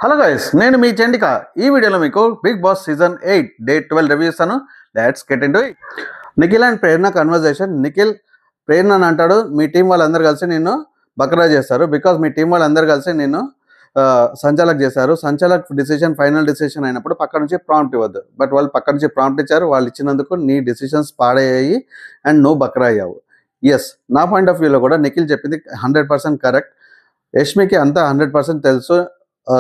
Hello guys, నేను మీ చండిక. ఈ వీడియోలో మీకు Big Boss season 8 day 12 review ఇస్తాను. Let's get into it. Nikhil and Prerana conversation. Nikhil Prerana అని అంటాడు, మీ టీం వాళ్ళందరూ కలిసి నిన్ను బకరా చేస్తారు. బికాజ్ మీ టీం వాళ్ళందరూ కలిసి నిన్ను సంచాలక్ చేశారు. సంచాలక్ డిసిషన్ ఫైనల్ డిసిషన్ అయినప్పుడు పక్క నుంచి ప్రాంప్ట్ ఇవ్వద్దు. బట్ వాళ్ళు పక్క నుంచి ప్రాంప్ట్ ఇచ్చారు. వాళ్ళు ఇచ్చినందుకు నీ డిసిషన్స్ పాడయ్యాయి అండ్ నువ్వు బకరా అయ్యావు. ఎస్, నా పాయింట్ ఆఫ్ వ్యూలో కూడా నిఖిల్ చెప్పింది 100% కరెక్ట్. యష్మికి అంతా 100% తెలుసు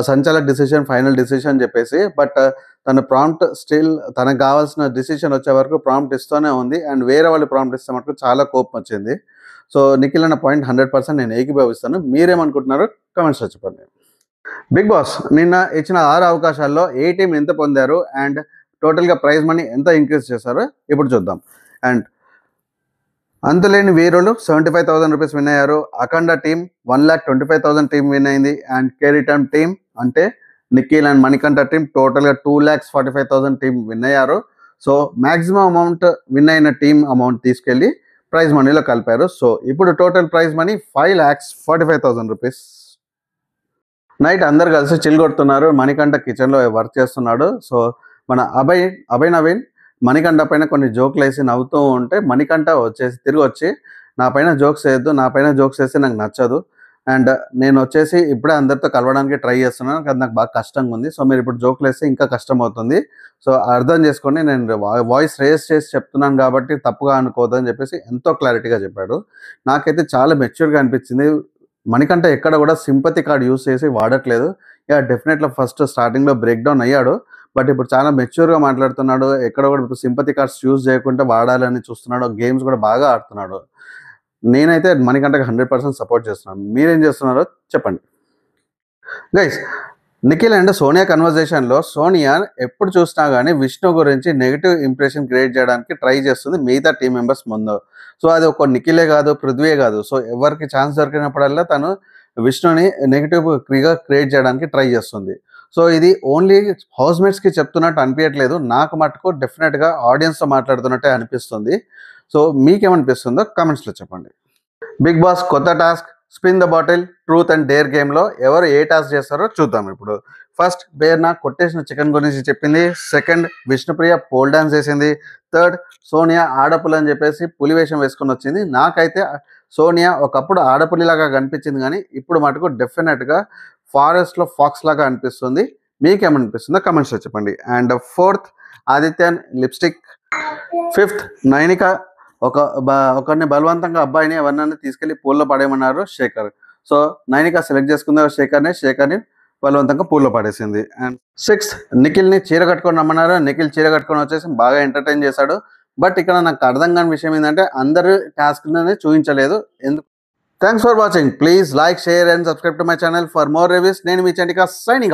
సంచాలక్ డిసిషన్ ఫైనల్ డిసిషన్ చెప్పేసి. బట్ తన ప్రాంప్ట్ స్టిల్ తనకు కావాల్సిన డిసిషన్ వచ్చే వరకు ప్రాంప్ట్ ఇస్తూనే ఉంది. అండ్ వేరే వాళ్ళు ప్రాంప్ట్ ఇస్తే మటుకు చాలా కోపం వచ్చింది. సో నిఖిల్ అన్న పాయింట్ 100% నేను ఏకీభవిస్తాను. మీరేమనుకుంటున్నారో కామెంట్స్లో చెప్పండి. బిగ్ బాస్ నిన్న ఇచ్చిన 6 అవకాశాల్లో ఏ టీం ఎంత పొందారు అండ్ టోటల్గా ప్రైజ్ మనీ ఎంత ఇంక్రీజ్ చేశారో ఇప్పుడు చూద్దాం. అండ్ అంతులేని వీరులు 75,000 రూపీస్ విన్ అయ్యారు. అఖండ టీం 1,25,000 టీం విన్ అయింది. అండ్ కేరిటమ్ టీం అంటే నిఖిల్ అండ్ మణికంఠ టీం టోటల్గా 2,45,000 టీం విన్ అయ్యారు. సో మ్యాక్సిమం అమౌంట్ విన్ అయిన టీం అమౌంట్ తీసుకెళ్ళి ప్రైజ్ మనీలో కలిపారు. సో ఇప్పుడు total prize money 5,45,000 rupees. Night అందరు కలిసి చిల్ కొడుతున్నారు. మణికంఠ కిచెన్లో వర్క్ చేస్తున్నాడు. సో మన అభయ్ నవీన్ మణికంఠ పైన కొన్ని జోక్లు వేసి నవ్వుతూ ఉంటే మణికంఠ తిరిగి వచ్చి నా పైన జోక్స్ వేయద్దు, నా పైన జోక్స్ వేస్తే నాకు నచ్చదు. అండ్ నేను వచ్చేసి ఇప్పుడే అందరితో కలవడానికి ట్రై చేస్తున్నాను, అది నాకు బాగా కష్టంగా ఉంది. సో మీరు ఇప్పుడు జోక్లు వేస్తే ఇంకా కష్టం అవుతుంది. సో అర్థం చేసుకోండి, నేను వాయిస్ రేస్ చేసి చెప్తున్నాను కాబట్టి తప్పుగా అనుకోవద్దని చెప్పేసి ఎంతో క్లారిటీగా చెప్పాడు. నాకైతే చాలా మెచ్యూర్గా అనిపించింది. మణికంఠ ఎక్కడ కూడా సింపతి కార్డ్ యూస్ చేసి వాడట్లేదు. డెఫినెట్గా ఫస్ట్ స్టార్టింగ్లో బ్రేక్ డౌన్ అయ్యాడు. బట్ ఇప్పుడు చాలా మెచ్యూర్గా మాట్లాడుతున్నాడు. ఎక్కడ కూడా ఇప్పుడు సింపతి కార్డ్స్ యూజ్ చేయకుండా వాడాలని చూస్తున్నాడు. గేమ్స్ కూడా బాగా ఆడుతున్నాడు. నేనైతే మణికంఠకి 100% సపోర్ట్ చేస్తున్నాను. మీరేం చేస్తున్నారో చెప్పండి. గైస్, నిఖిల్ అండ్ సోనియా కన్వర్జేషన్లో సోనియా ఎప్పుడు చూసినా కానీ విష్ణు గురించి నెగిటివ్ ఇంప్రెషన్ క్రియేట్ చేయడానికి ట్రై చేస్తుంది మిగతా టీం మెంబర్స్ ముందు. సో అది ఒక నిఖిలే కాదు, పృథ్వీయే కాదు. సో ఎవరికి ఛాన్స్ దొరికినప్పుడల్లా తను విష్ణుని నెగిటివ్గా క్రియేట్ చేయడానికి ట్రై చేస్తుంది. సో ఇది ఓన్లీ హౌస్మేట్స్కి చెప్తున్నట్టు అనిపించట్లేదు. నాకు మటుకు డెఫినెట్గా ఆడియన్స్తో మాట్లాడుతున్నట్టే అనిపిస్తుంది. సో మీకేమనిపిస్తుందో కామెంట్స్లో చెప్పండి. బిగ్ బాస్ కొత్త task spin the bottle truth and dare గేమ్లో ఎవరు ఏ టాస్క్ చేస్తారో చూద్దాం. ఇప్పుడు ఫస్ట్ బేర్నా కొట్టేసిన చికెన్ గురించి చెప్పింది. సెకండ్ విష్ణుప్రియ పోల్ డాన్స్ చేసింది. థర్డ్ సోనియా ఆడపులి అని చెప్పేసి పులి వేషం వేసుకొని వచ్చింది. నాకైతే సోనియా ఒకప్పుడు ఆడపులిలాగా కనిపించింది, కానీ ఇప్పుడు మటుకు డెఫినెట్గా ఫారెస్ట్లో ఫాక్స్ లాగా అనిపిస్తుంది. మీకేమనిపిస్తుందో కమెంట్స్లో చెప్పండి. And fourth Adityan lipstick. Fifth Nainika ఒకరిని బలవంతంగా అబ్బాయిని ఎవరినైనా తీసుకెళ్లి పూల్లో పడేయమన్నారు శేఖర్. సో నైనిక సెలెక్ట్ చేసుకున్నారు శేఖర్ని బలవంతంగా పూల్లో పడేసింది. అండ్ సిక్స్త్ నిఖిల్ని చీర కట్టుకొని రమ్మన్నారు. నిఖిల్ చీర కట్టుకొని వచ్చేసి బాగా ఎంటర్టైన్ చేశాడు. బట్ ఇక్కడ నాకు అర్థం కాని విషయం ఏంటంటే అందరు టాస్క్ని చూపించలేదు ఎందుకు. Thanks for watching. Please like, share and subscribe to my channel for more reviews. నేను మీ చండిక సైనింగ్ ఆఫ్.